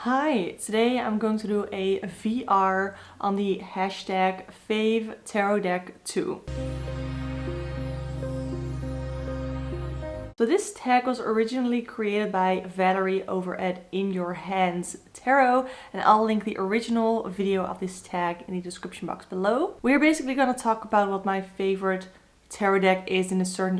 Hi, today I'm going to do a VR on the hashtag FaveTarotDeck2. So this tag was originally created by Valerie over at In Your Hands Tarot, and I'll link the original video of this tag in the description box below. We're basically going to talk about what my favorite tarot deck is in a certain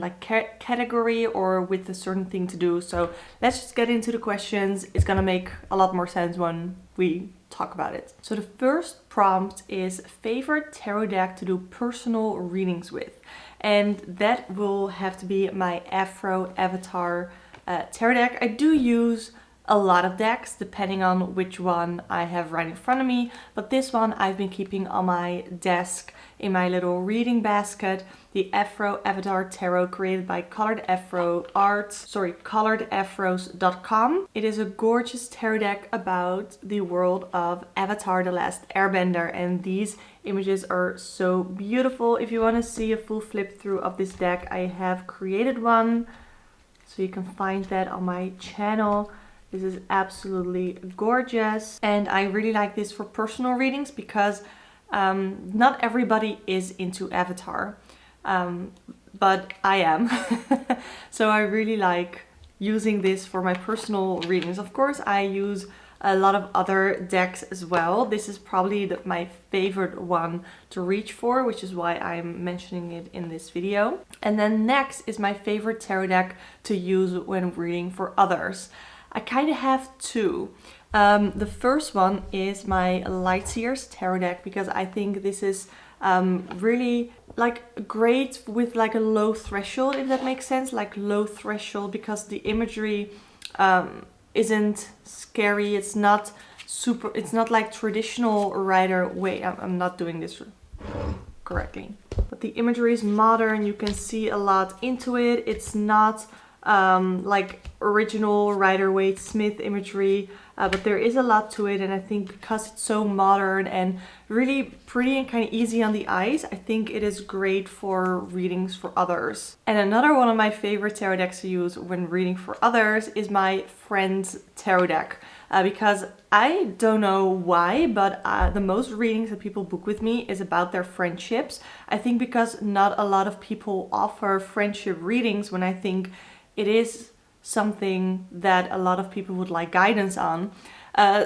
category or with a certain thing to do. So let's just get into the questions. It's gonna make a lot more sense when we talk about it. So the first prompt is favorite tarot deck to do personal readings with, and that will have to be my Afro Avatar tarot deck. I do use a lot of decks depending on which one I have right in front of me, but this one I've been keeping on my desk in my little reading basket, the Afro Avatar Tarot, created by coloredafros.com. It is a gorgeous tarot deck about the world of Avatar: The Last Airbender, and these images are so beautiful. If you want to see a full flip through of this deck, I have created one, so you can find that on my channel. This is absolutely gorgeous, and I really like this for personal readings because not everybody is into Avatar, but I am. So I really like using this for my personal readings. Of course, I use a lot of other decks as well. This is probably my favorite one to reach for, which is why I'm mentioning it in this video. And then next is my favorite tarot deck to use when reading for others. I kind of have two. The first one is my Lightseers tarot deck because I think this is really great with a low threshold, if that makes sense. Like low threshold because the imagery isn't scary. It's not like traditional Rider-Waite. I'm not doing this correctly, but the imagery is modern. You can see a lot into it. It's not like original Rider-Waite Smith imagery, but there is a lot to it, and I think because it's so modern and really pretty and kind of easy on the eyes, I think it is great for readings for others. And another one of my favorite tarot decks to use when reading for others is my Friends tarot deck, because I don't know why, but the most readings that people book with me is about their friendships. I think because not a lot of people offer friendship readings, when I think it is something that a lot of people would like guidance on.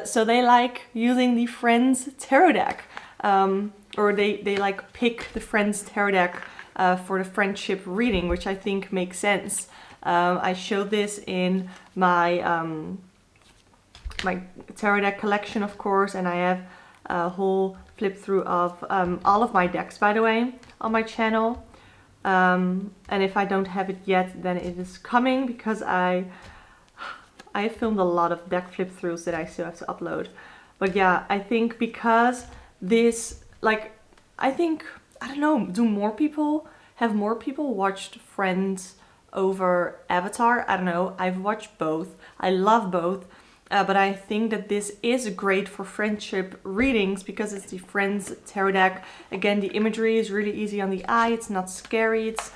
So they like using the Friends tarot deck, or they like pick the Friends tarot deck for the friendship reading, which I think makes sense. I showed this in my my tarot deck collection, of course, and I have a whole flip through of all of my decks, by the way, on my channel. And if I don't have it yet, then it is coming because I filmed a lot of deck flip throughs that I still have to upload. But yeah, I think because this, I don't know, have more people watched Friends over Avatar? I don't know. I've watched both. I love both. But I think that this is great for friendship readings because it's the Friends tarot deck. Again, the imagery is really easy on the eye. It's not scary. It's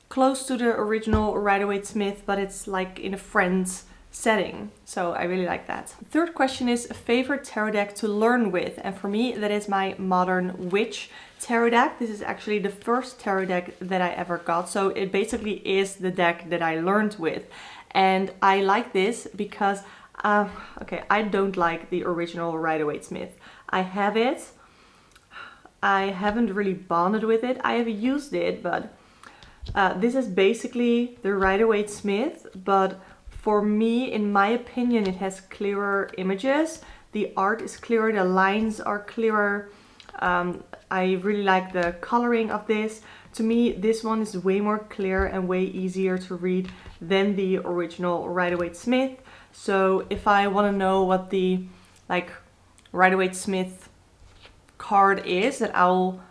close to the original Rider-Waite Smith, but it's like in a Friends setting. So I really like that. The third question is a favorite tarot deck to learn with. And for me, that is my Modern Witch tarot deck. This is actually the first tarot deck that I ever got. So it basically is the deck that I learned with. And I like this because okay, I don't like the original Rider-Waite Smith. I have it. I haven't really bonded with it. I have used it, but this is basically the Rider-Waite Smith, but for me, in my opinion, it has clearer images. The art is clearer, the lines are clearer. I really like the coloring of this. To me, this one is way more clear and way easier to read than the original Rider-Waite Smith. So if I want to know what the Rider-Waite Smith card is, then I'll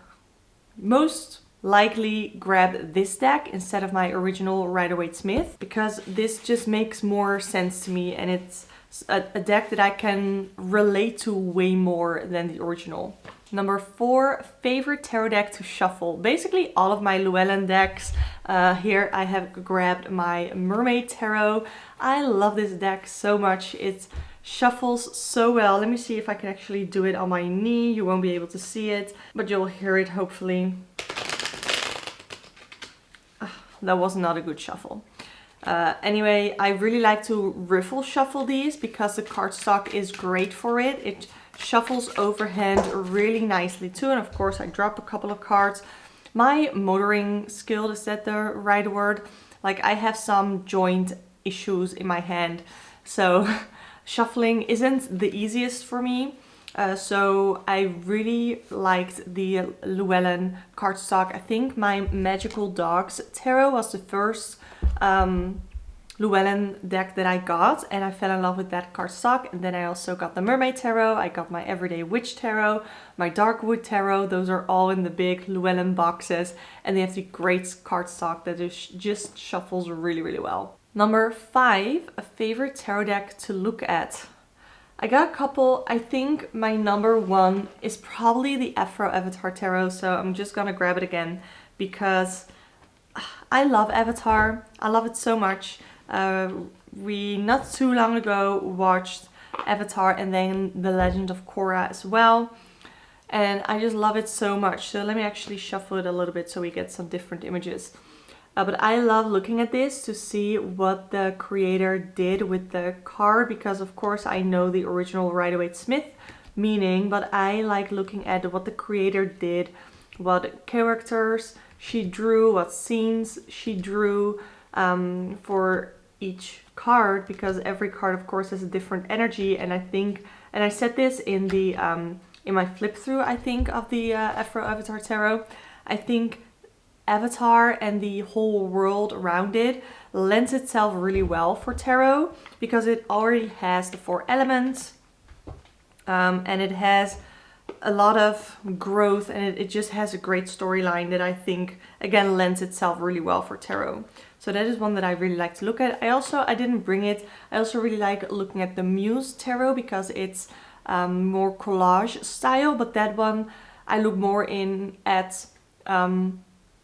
most likely grab this deck instead of my original Rider-Waite Smith, because this just makes more sense to me and it's a deck that I can relate to way more than the original. Number 4, favorite tarot deck to shuffle. Basically all of my Llewellyn decks. Here I have grabbed my Mermaid Tarot. I love this deck so much. It's shuffles so well. Let me see if I can actually do it on my knee. You won't be able to see it, but you'll hear it hopefully. That was not a good shuffle. Anyway, I really like to riffle shuffle these because the cardstock is great for it. It shuffles overhand really nicely too. And of course I drop a couple of cards. My motoring skill, is that the right word? Like I have some joint issues in my hand. So shuffling isn't the easiest for me. So I really liked the Llewellyn cardstock. I think my Magical Dogs Tarot was the first Llewellyn deck that I got, and I fell in love with that cardstock. And then I also got the Mermaid Tarot, I got my Everyday Witch Tarot, my Darkwood Tarot. Those are all in the big Llewellyn boxes, and they have the great cardstock that just shuffles really, really well. Number 5, a favorite tarot deck to look at. I got a couple. I think my number 1 is probably the Afro Avatar Tarot, so I'm just gonna grab it again because I love Avatar. I love it so much. We not too long ago watched Avatar and then The Legend of Korra as well, and I just love it so much. So let me actually shuffle it a little bit so we get some different images. But I love looking at this to see what the creator did with the card, because of course I know the original Rider-Waite-Smith meaning, but I like looking at what the creator did, what characters she drew, what scenes she drew for each card, because every card of course has a different energy. And I think, and I said this in the in my flip through, I think, of the Afro Avatar Tarot, I think Avatar and the whole world around it lends itself really well for tarot because it already has the 4 elements and it has a lot of growth, and it just has a great storyline that I think again lends itself really well for tarot. So that is one that I really like to look at. I didn't bring it. I also really like looking at the Muse Tarot because it's more collage style, but that one I look more in at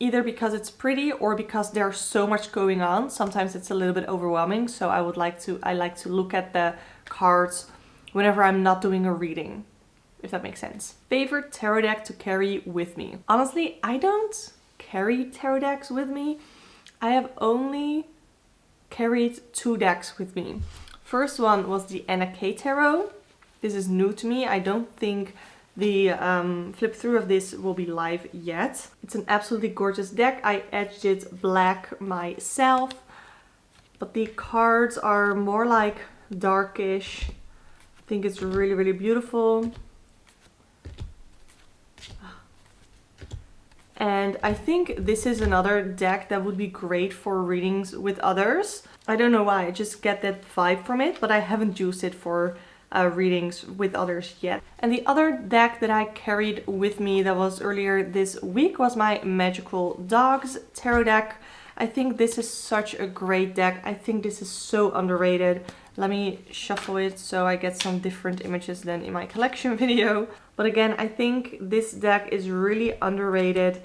either because it's pretty or because there's so much going on. Sometimes it's a little bit overwhelming, so I like to look at the cards whenever I'm not doing a reading, if that makes sense. Favorite tarot deck to carry with me. Honestly, I don't carry tarot decks with me. I have only carried 2 decks with me. First one was the Anna K Tarot. This is new to me. I don't think the flip through of this will be live yet. It's an absolutely gorgeous deck. I edged it black myself, but the cards are more like darkish. I think it's really, really beautiful. And I think this is another deck that would be great for readings with others. I don't know why, I just get that vibe from it, but I haven't used it for readings with others yet. And the other deck that I carried with me that was earlier this week was my Magical Dogs Tarot deck. I think this is such a great deck. I think this is so underrated. Let me shuffle it so I get some different images than in my collection video. But again, I think this deck is really underrated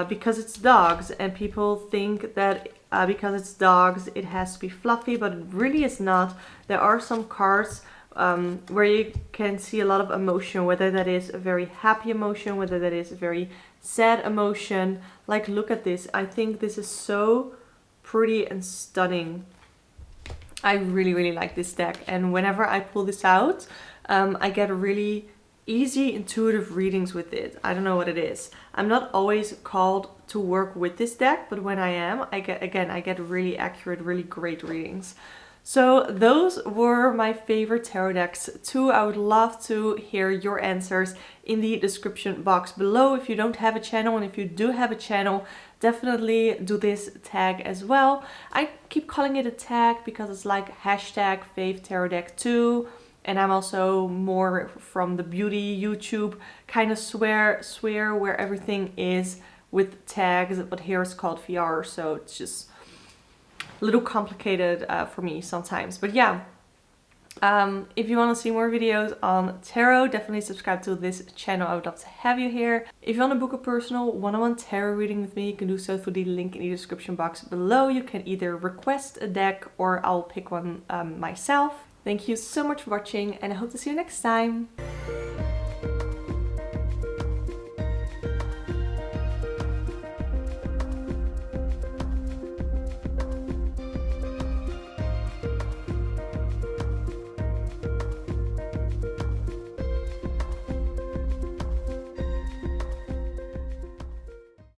because it's dogs, and people think that because it's dogs it has to be fluffy, but it really is not. There are some cards where you can see a lot of emotion, whether that is a very happy emotion, whether that is a very sad emotion. Like, look at this. I think this is so pretty and stunning. I really, really like this deck, and whenever I pull this out, I get really easy, intuitive readings with it. I don't know what it is. I'm not always called to work with this deck, but when I am, I get really accurate, really great readings. So those were my favorite tarot decks too. I would love to hear your answers in the description box below. If you don't have a channel, and if you do have a channel, definitely do this tag as well. I keep calling it a tag because it's like hashtag fave tarot deck too. And I'm also more from the beauty YouTube kind of sphere where everything is with tags, but here it's called VR, so it's just a little complicated for me sometimes. But yeah, if you want to see more videos on tarot, definitely subscribe to this channel. I would love to have you here. If you want to book a personal one-on-one tarot reading with me, you can do so through the link in the description box below. You can either request a deck or I'll pick one myself. Thank you so much for watching and I hope to see you next time.